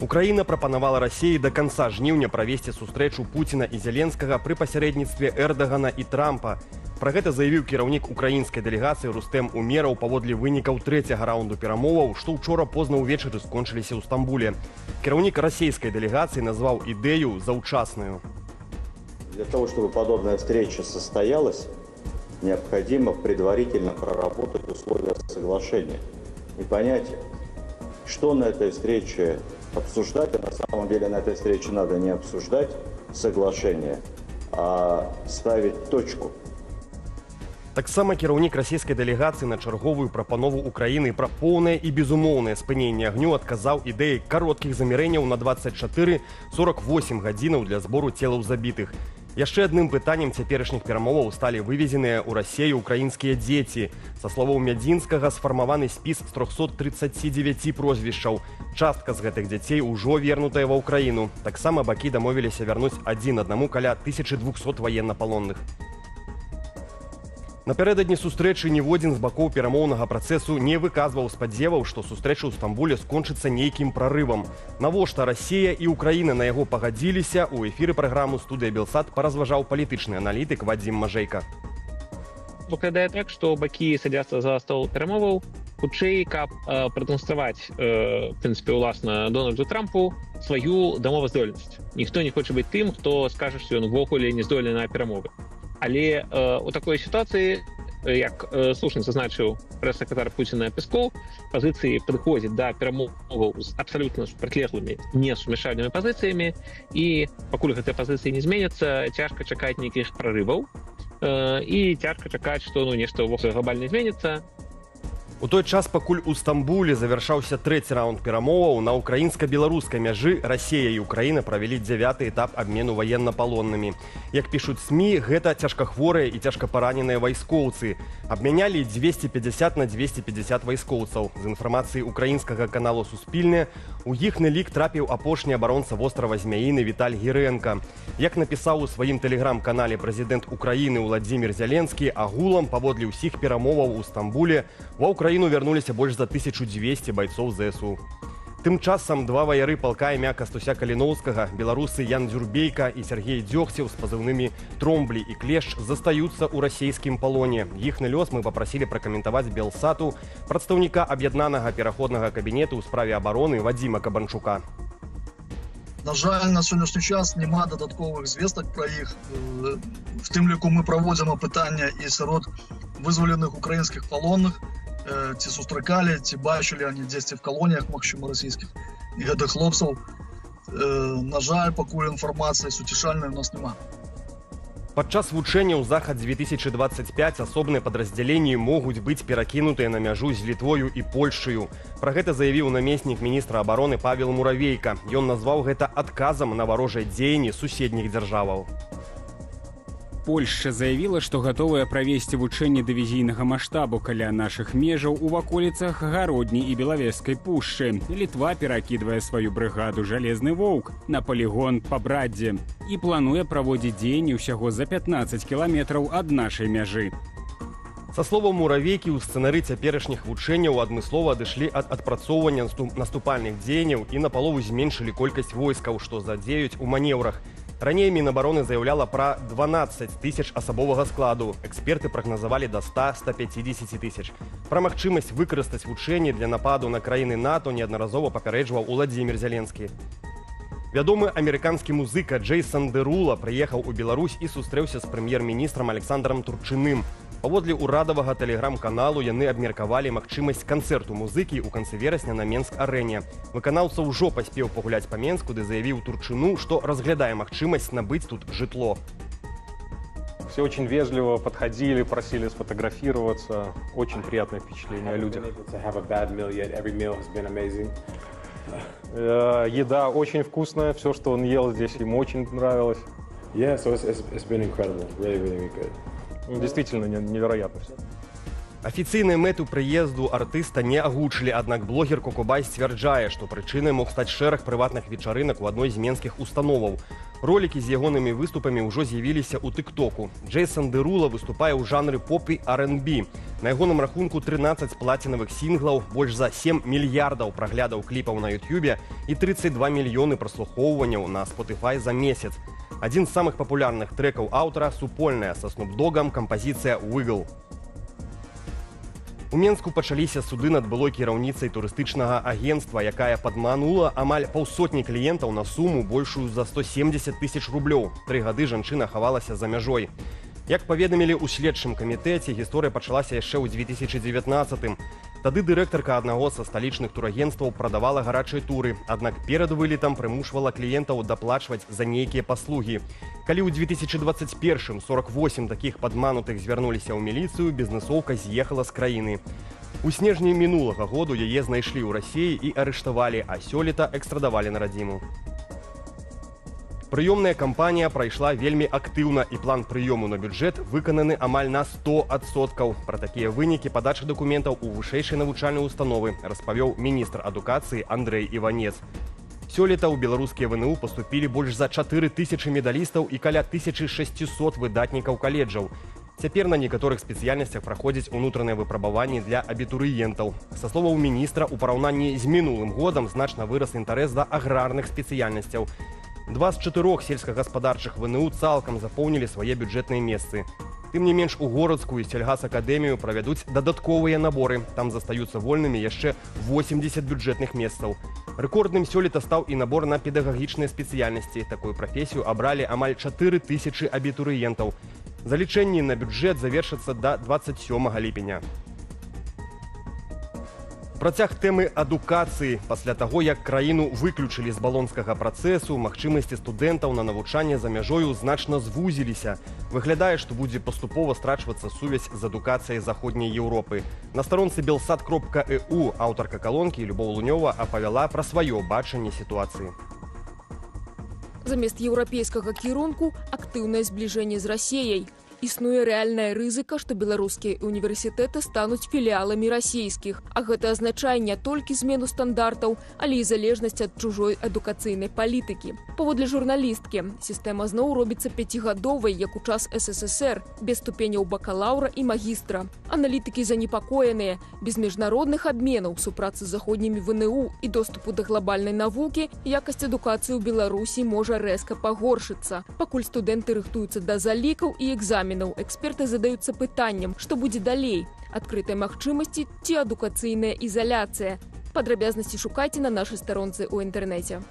Украіна прапанавала Расіі да канца жніўня правесці сустрэчу Пуціна і Зеленскага пры пасярэдніцтве Эрдагана і Трампа. Пра гэта заявіў кіраўнік украінскай дэлегацыі Рустэм Умераў паводле вынікаў трэцяга раунду перамоваў, што ўчора позна ўвечары скончыліся ў Стамбуле. Кіраўнік расійскай дэлегацыі назваў ідэю заўчасную. Для того, чтобы подобная встреча состоялась, необходимо предварительно проработать условия соглашения и понять, что на этой встрече обсуждать. А на самом деле на этой встрече надо не обсуждать соглашение, а ставить точку. Таксама кіраўнік расійскай дэлегацыі на чарговую прапанову Украіны пра поўнае і безумоўнае спыненне агню адказаў ідэяй кароткіх замірэнняў на 24-48 гадзінаў для збору целаў забітых. Яшчэ адным пытаннем цяперашніх перамоваў сталі вывезеныя ў Расію украінскія дзеці. Са словаў Мядзінскага, сфармаваны спіс з 339 прозвішчаў. Частка з гэтых дзяцей ужо вернутая ва ўкраіну. Таксама бакі дамовіліся вярнуць адзін аднаму каля 1200 ваеннапалонных. Напярэдадні сустрэчы ніводзін з бакоў перамоўнага працэсу не выказваў спадзеваў, што сустрэча ў Стамбуле скончыцца нейкім прарывам. Навошта Расія і Украіна на яго пагадзіліся, у эфіры праграмы «Студыя Белсат» паразважаў палітычны аналітык Вадзім Мажэйка. Выглядае так, што бакі садзяцца за стол перамоваў, хутчэй, каб прадэманстраваць, в прынцыпе, уласна Дональду Трампу сваю дамоваздольнасць. Ніхто не хоча быць тым, хто скажа, што ён увогуле не здольны на перамовы. Але у такой сітуацыі, як слушна зазначыў прэс-сакратар Пуціна Пескоў, пазіцыі падыходзяць да перамоваў з абсалютна супрацьлеглымі, несумяшальнымі пазіцыямі, і пакуль гэтыя пазіцыі не зменяцца, цяжка чакаць нейкіх прарываў, і цяжка чакаць, што нешта ўвогуле глобальна зменіцца. У той час, пакуль у Стамбуле завяршаўся трэці раунд перамоваў, на украінска-беларускай мяжы Расія і Украіна правялі 9-й этап абмену ваеннапалоннымі. Як пішуць СМІ, гэта цяжкахворыя і цяжкапараненыя вайскоўцы. Абмянялі 250 на 250 вайскоўцаў. З інфармацыі украінскага каналу «Суспільне», у іхны лік трапіў апошні абаронца вострава Змяіны Віталь Гірэнка. Як напісаў у сваім тэлеграм-канале прэзідэнт Украіны Уладзімір Зялensкі, агулам паводле ўсіх перамоваў у Стамбуле ва Украіну вярнуліся больш за 1200 байцоў ЗСУ. Тым часам два ваяры палка імя Кастуся Каліноўскага, беларусы Ян Дзюрбейка і Сергей Дзёгцеў з пазыўнымі «Тромблі» і «Клешч» застаюцца ў расійскім палоне. Іхны лёс мы папрасілі пракаментаваць Белсату прадстаўніка аб'яднанага пераходнага кабінету ў справе абароны Вадзіма Кабанчука. На жаль, на сённяшні час няма дадатковых звестак пра іх. В тым ліку мы праводзім апытання і сярод вызваленых украінскіх палонных, ці сустракалі, ці бачылі они дзесьці в калоніях, магчыма, расійскіх, і гэтых хлопцаў. На жаль, пакуль інфармацыі суцішальнай у нас няма. Падчас вучэнняў «Захад-2025» асобныя падраздзяленні могуць быць перакінутыя на мяжу з Літвою і Польшчаю. Пра гэта заявіў намеснік міністра абароны Павел Муравейка. Ён назваў гэта адказам на варожыя дзеянні суседніх дзяржаваў. Польшча заявіла, што гатовая правесці вучэнні дывізійнага маштабу каля нашых межаў у ваколіцах Гародні і Белавежскай пушчы. Літва перакідвае сваю брыгаду «Жалезны воўк» на палігон Пабрадзе і плануе праводзіць дзеянні ўсяго за 15 кіламетраў ад нашай мяжы. Са словаў Муравейкі, у сцэнары цяперашніх вучэнняў адмыслова адышлі ад адпрацоўвання наступальных дзеянняў і напалову зменшылі колькасць войскаў, што задзеюць у манеўрах. Раней Мінабароны заяўляла пра 12 тысяч асабовага складу. Эксперты прагназавалі да 100-150 тысяч. Пра магчымасць выкарыстаць вучэнні для нападу на краіны НАТО неаднаразова папярэджваў Уладзімір Зялensкі. Вядомы амерыканскі музыка Джейсон Дэрула прыехаў у Беларусь і сустрэўся з прэм'ер-міністрам Александрам Турчыным. Паводле ўрадавага тэлеграм-каналу яны абмеркавалі магчымасць канцэрту музыкі ў канцы верасня на Менск-арэне. Выканаўца ўжо паспеў пагуляць па Менску, ды заявіў Турчыну, што разглядае магчымасць набыць тут жытло. Все очень вежливо подходили, просили сфотографироваться. Очень приятное впечатление о людях. Еда очень вкусная, все, что он ел здесь, ему очень нравилось. Yeah, so it's been incredible, really good. Действительно невероятно все. Афіцыйныя мэты прыезду артыста не агучылі, аднак блогер Кокубай сцвярджае, што прычынай мог стаць шэраг прыватных вечарынак у адной з менскіх установаў. Ролікі з ягонымі выступамі ўжо з'явіліся ў тыктоку. Джейсон Дэрула выступае ў жанры поп і R&B. На ягоным рахунку 13 плацінавых сінглаў, больш за 7 мільярдаў праглядаў кліпаў на Ютьюбе і 32 мільёны праслухоўванняў на Spotify за месяц. Адзін з самых папулярных трэкаў аўтара супольная са Snoop Dogg'ам кампазіцыя «Wiggle». У Менску пачаліся суды над былой кіраўніцай турыстычнага агенцтва, якая падманула амаль паўсотні кліентаў на суму большую за 170 тысяч рублёў. 3 гады жанчына хавалася за мяжой. Як паведамілі ў следчым камітэце, гісторыя пачалася яшчэ ў 2019-м. Тады дырэктарка аднаго са сталічных турагенцтваў прадавала гарачыя туры, аднак перад вылетам прымушвала кліентаў даплачваць за нейкія паслугі. Калі ў 2021-м 48 такіх падманутых звярнуліся ў міліцыю, бізнэсоўка з'ехала з краіны. У снежні мінулага году яе знайшлі ў Расіі і арыштавалі, а сёлета экстрадавалі на радзіму. Прыёмная кампанія прайшла вельмі актыўна, і план прыёму на бюджэт выкананы амаль на 100%. Пра такія вынікі падачы дакументаў у вышэйшай навучальнай установы распавёў міністр адукацыі Андрэй Іванец. Сёлета ў беларускія ВНУ паступілі больш за 4000 медалістаў і каля 1600 выдатнікаў каледжаў. Цяпер на некаторых спецыяльнасцях праходзяць унутраныя выпрабаванні для абітурыентаў. Са словаў міністра, у параўнанні з мінулым годам значна вырас інтарэс да аграрных спецыяльнасцяў. 2 з 4 сельскагаспадарчых ВНУ цалкам запоўнілі свае бюджэтныя месцы. Тым не менш, у горадскую сельгасакадэмію правядуць дадатковыя наборы. Там застаюцца вольнымі яшчэ 80 бюджэтных месцаў. Рэкордным сёлета стаў і набор на педагагічныя спецыяльнасці. Такую прафесію абралі амаль 4000 абітурыентаў. Залічэнні на бюджэт завершацца да 27 ліпеня. Працяг тэмы адукацыі. Пасля таго, як краіну выключылі з балонскага працэсу, магчымасці студэнтаў на навучанне за мяжою значна звузіліся. Выглядае, што будзе паступова страчвацца сувязь з адукацыяй заходняй Еўропы. На старонцы belsat.eu аўтарка калонкі Любоў Лунёва апавяла пра сваё бачанне сітуацыі. Замест еўрапейскага кірунку актыўнае збліжэнне з Расіяй. Існуе рэальная рызыка, што беларускія універсітэты стануць філіаламі расійскіх, а гэта азначае не толькі змену стандартаў, але і залежнасць ад чужой адукацыйнай палітыкі. Паводле журналісткі, сістэма зноў робіцца 5гадовай, як у час СССР, без ступеняў бакалаўра і магістра. Аналітыкі занепакоеныя. Без міжнародных абменаў, супрацы з заходнімі ВНУ і доступу да глобальнай навукі, якасць адукацыі ў Беларусі можа рэзка пагоршыцца. Пакуль студэнты рыхтуюцца да залікаў і экзаменаў, эксперты задаюцца пытаннем, што будзе далей: адкрытай магчымасці ці адукацыйная ізаляцыя. Падрабязнасці шукайце на нашай старонцы ў інтэрнэце.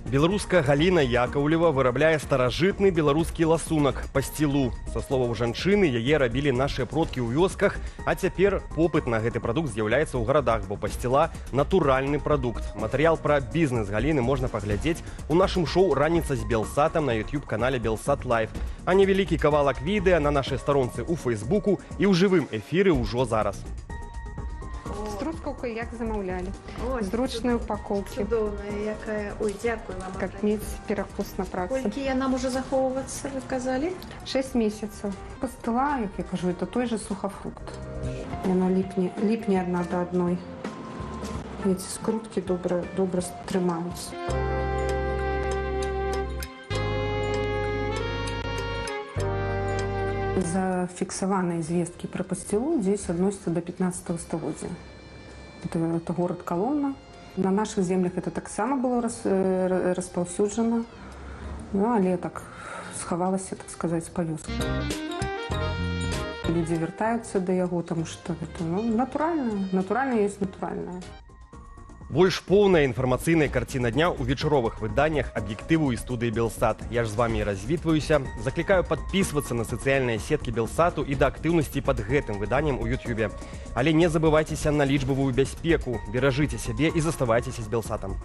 Беларуска Галіна Якаўлева вырабляе старажытны беларускі ласунак пасцілу. Са словаў жанчыны, яе рабілі нашыя продкі ў вёсках, а цяпер попыт на гэты прадукт з'яўляецца ў гарадах, бо пасціла – натуральны прадукт. Матэрыял пра бізнес Галіны можна паглядзець у нашым шоу «Раніца з Белсатам» на YouTube-канале Белсат Лайв. А невялікі кавалак відэа на нашай старонцы ў Фейсбуку і ў жывым эфіры ўжо зараз. Трускавка, як замаўлялі. Зручнай упакоўкі. Цудоўная якая. Ой, дзякую вам. Как мець перакус на працы. Колькі яна можа захоўвацца, вы казалі? 6 месяцаў. Пастыла, як я кажу, это той же сухафрукт. Яна ліпне адна да адной. Эти скруткі добра трымаюцца. Зафіксаваныя звесткі пра пасцілу здесь адносяцца да 15 стагоддзя. Это город Коломна. На наших землях это таксама было распаўсюджана, але так схавалася, так сказаць, па вёсках. Людзі вяртаюцца да яго, таму што гэта натуральна ёсць натуральнае. Больш поўная інфармацыйная карціна дня ў вечаровых выданнях аб'ектыву і студыі Белсат. Я ж з вамі развітваюся. Заклікаю падпісвацца на сацыяльныя сеткі Белсату і да актыўнасці пад гэтым выданнем у Ютьюбе. Але не забывайцеся на лічбавую бяспеку. Беражыце сябе і заставайцеся з Белсатам.